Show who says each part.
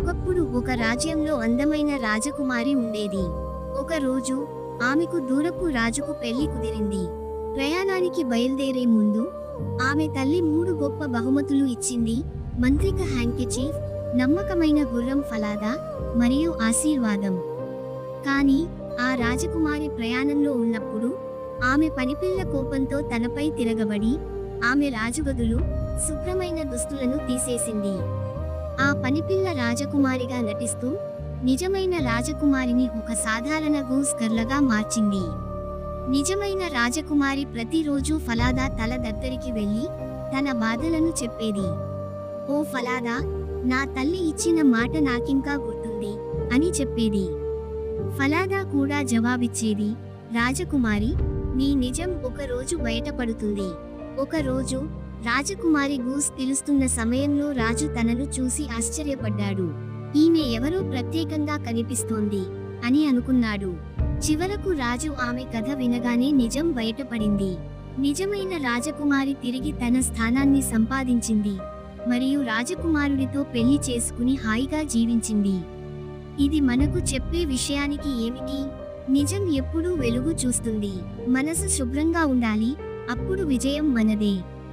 Speaker 1: ఒకప్పుడు ఒక రాజ్యంలో అందమైన రాజకుమారి ఉండేది. ఒక రోజు ఆమెకు దూరపు రాజుకు పెళ్లి కుదిరింది. ప్రయాణానికి బయలుదేరే ముందు ఆమె తల్లి 3 గొప్ప బహుమతులు ఇచ్చింది: మంత్రిక హ్యాంకచీఫ్, నమ్మకమైన గుర్రం ఫలాదా మరియు ఆశీర్వాదం. కానీ ఆ రాజకుమారి ప్రయాణంలో ఉన్నప్పుడు ఆమె పనిపిల్ల కోపంతో తనపై తిరగబడి ఆమె రాజగదులు, శుభ్రమైన దుస్తులను తీసేసింది. ఆ పనిపిల్ల రాజకుమారిగా నటిస్తూ నిజమైన రాజకుమారిని ఒక సాధారణ గూస్ గర్ల్గా మార్చింది. నిజమైన రాజకుమారి ప్రతిరోజు ఫలాదా తల దగ్గరికి వెళ్ళి తన బాధలను చెప్పేది. ఓ ఫలాదా, నా తల్లి ఇచ్చిన మాట నాకింకా గుర్తుంది అని చెప్పేది. ఫలాదా కూడా జవాబిచ్చేది, రాజకుమారి, నీ నిజం ఒకరోజు బయటపడుతుంది. ఒకరోజు రాజకుమారి గూస్ పిలుస్తున్న సమయంలో రాజు తనను చూసి ఆశ్చర్యపడ్డాడు. ఈమె ఎవరో ప్రత్యేకంగా కనిపిస్తోంది అని అనుకున్నాడు. చివరకు రాజు ఆమె కథ వినగానే నిజం బయటపడింది. నిజమైన రాజకుమారి తిరిగి తన స్థానాన్ని సంపాదించింది మరియు రాజకుమారుడితో పెళ్లి చేసుకుని హాయిగా జీవించింది. ఇది మనకు చెప్పే విషయానికి ఏమిటి? నిజం ఎప్పుడూ వెలుగు చూస్తుంది. మనసు శుభ్రంగా ఉండాలి, అప్పుడు విజయం మనదే.